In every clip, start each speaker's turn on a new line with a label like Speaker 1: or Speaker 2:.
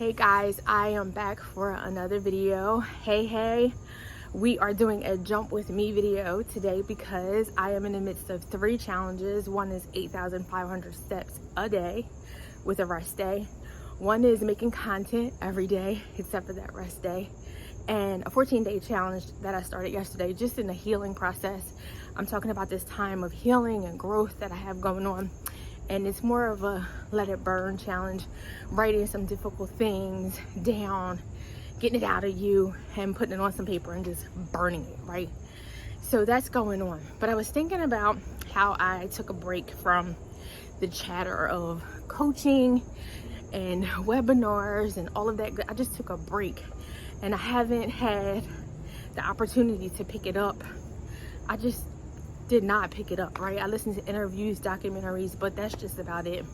Speaker 1: Hey guys, I am back for another video. Hey, we are doing a jump with me video today because I am in the midst of 3 challenges. One is 8,500 steps a day with a rest day. One is making content every day except for that rest day. And a 14-day challenge that I started yesterday, just in the healing process. I'm talking about this time of healing and growth that I have going on. And it's more of a let it burn challenge, writing some difficult things down, getting it out of you and putting it on some paper and just burning it, right? So that's going on. But I was thinking about how I took a break from the chatter of coaching and webinars and all of that. I just took a break and I haven't had the opportunity to pick it up. I just did not pick it up, right? I listened to interviews, documentaries, but that's just about it.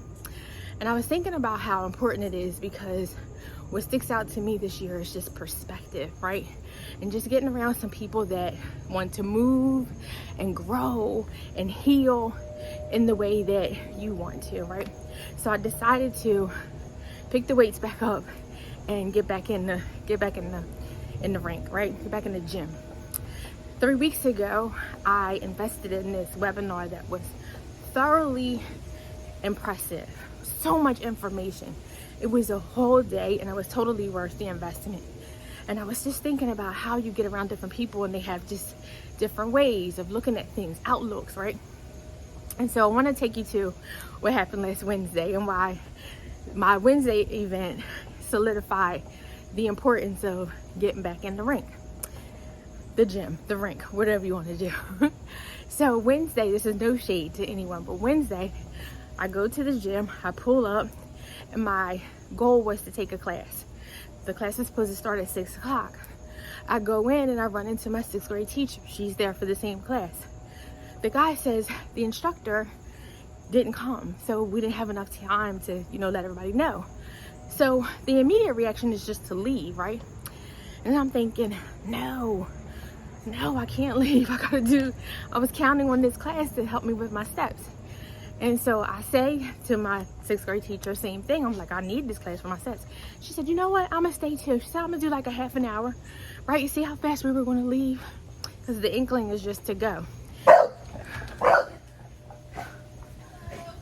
Speaker 1: And I was thinking about how important it is, because what sticks out to me this year is just perspective, right? And just getting around some people that want to move and grow and heal in the way that you want to, right? So I decided to pick the weights back up and get back in the rink, right? Get back in the gym. 3 weeks ago, I invested in this webinar that was thoroughly impressive. So much information. It was a whole day and it was totally worth the investment. And I was just thinking about how you get around different people and they have just different ways of looking at things, outlooks, right? And so I want to take you to what happened last Wednesday and why my Wednesday event solidified the importance of getting back in the rink. The gym, the rink, whatever you want to do. So Wednesday, this is no shade to anyone, but Wednesday, I go to the gym, I pull up, and my goal was to take a class. The class is supposed to start at 6 o'clock. I go in and I run into my 6th grade teacher. She's there for the same class. The guy says the instructor didn't come, so we didn't have enough time to, let everybody know. So the immediate reaction is just to leave, right? And I'm thinking, no, I can't leave. I was counting on this class to help me with my steps. And so I say to my 6th grade teacher, same thing. I'm like, I need this class for my steps. She said, you know what? I'm gonna stay too. She said, I'm gonna do like a half an hour, right? You see how fast we were gonna leave? Because the inkling is just to go.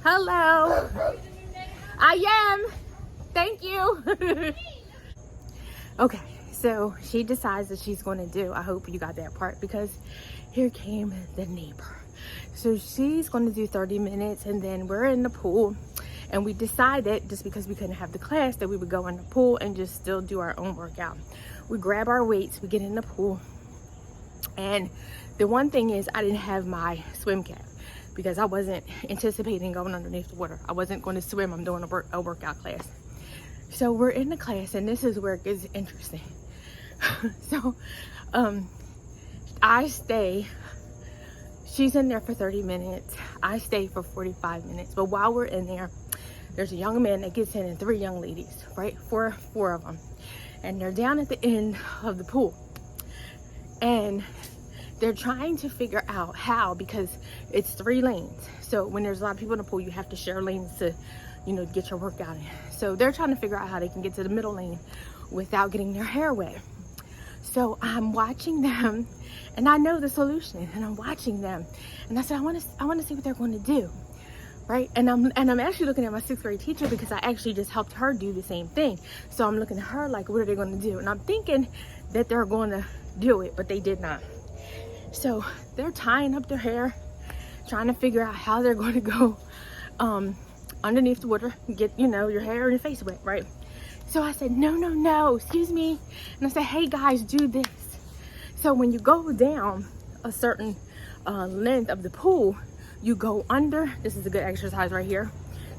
Speaker 1: Hello. I am. Thank you. Okay. So she decides that she's going to do, I hope you got that part, because here came the neighbor. So she's going to do 30 minutes and then we're in the pool, and we decided, just because we couldn't have the class, that we would go in the pool and just still do our own workout. We grab our weights, we get in the pool, and the one thing is I didn't have my swim cap because I wasn't anticipating going underneath the water. I wasn't going to swim. I'm doing a workout class. So we're in the class, and this is where it gets interesting. So I stay, she's in there for 30 minutes, I stay for 45 minutes, but while we're in there, there's a young man that gets in and 3 young ladies, right? Four of them, and they're down at the end of the pool, and they're trying to figure out how, because it's 3 lanes, so when there's a lot of people in the pool, you have to share lanes to get your workout in. So they're trying to figure out how they can get to the middle lane without getting their hair wet. So I'm watching them, and I know the solution, and I'm watching them, and I said, I want to see what they're going to do, right? And I'm actually looking at my 6th grade teacher, because I actually just helped her do the same thing. So I'm looking at her like, what are they going to do? And I'm thinking that they're going to do it, but they did not. So they're tying up their hair, trying to figure out how they're going to go underneath the water, get your hair and your face wet, right? So I said, no, excuse me. And I said, hey guys, do this. So when you go down a certain length of the pool, you go under. This is a good exercise right here.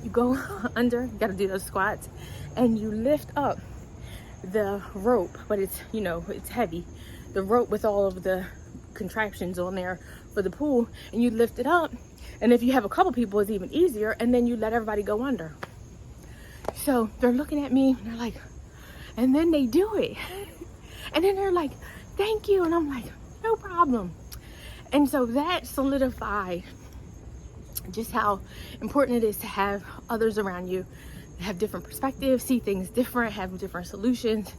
Speaker 1: You go under, you gotta do those squats, and you lift up the rope, but it's, it's heavy. The rope with all of the contraptions on there for the pool, and you lift it up. And if you have a couple people, it's even easier, and then you let everybody go under. So they're looking at me and they're like, and then they do it. And then they're like, thank you. And I'm like, no problem. And so that solidified just how important it is to have others around you have different perspectives, see things different, have different solutions,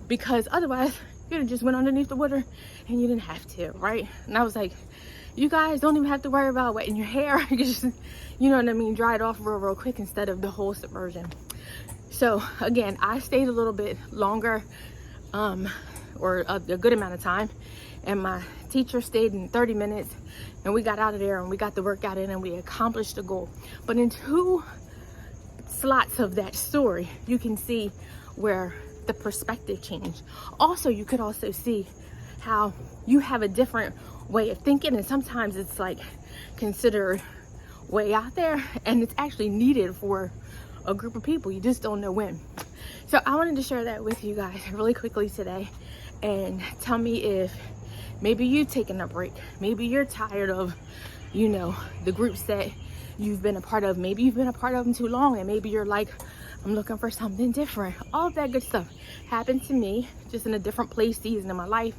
Speaker 1: because otherwise you'd have just went underneath the water and you didn't have to, right? And I was like, you guys don't even have to worry about wetting your hair. You can just, you know what I mean, dry it off real quick instead of the whole submersion. So again, I stayed a little bit longer, or a good amount of time, and my teacher stayed in 30 minutes, and we got out of there and we got the workout in and we accomplished the goal. But in 2 slots of that story, you can see where the perspective changed. Also, you could also see how you have a different way of thinking, and sometimes it's like considered way out there and it's actually needed for a group of people. You just don't know when. So I wanted to share that with you guys really quickly today, and tell me if maybe you've taken a break, maybe you're tired of, you know, the groups that you've been a part of. Maybe you've been a part of them too long, and maybe you're like, I'm looking for something different. All of that good stuff happened to me, just in a different place, season in my life,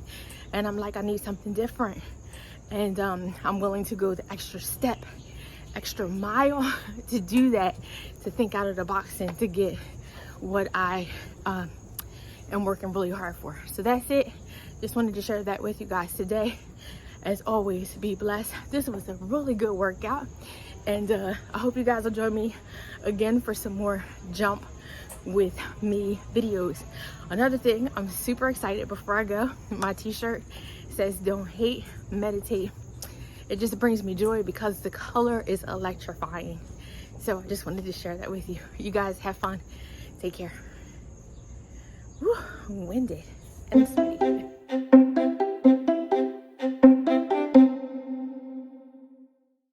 Speaker 1: and I'm like, I need something different. And I'm willing to go the extra step, extra mile to do that, to think out of the box and to get what I am working really hard for. So that's it. Just wanted to share that with you guys today. As always, be blessed. This was a really good workout, and I hope you guys will join me again for some more jump with me videos. Another thing, I'm super excited before I go, my t-shirt says don't hate, meditate. It just brings me joy because the color is electrifying. So I just wanted to share that with you. You guys have fun. Take care. Whew, winded and sweaty.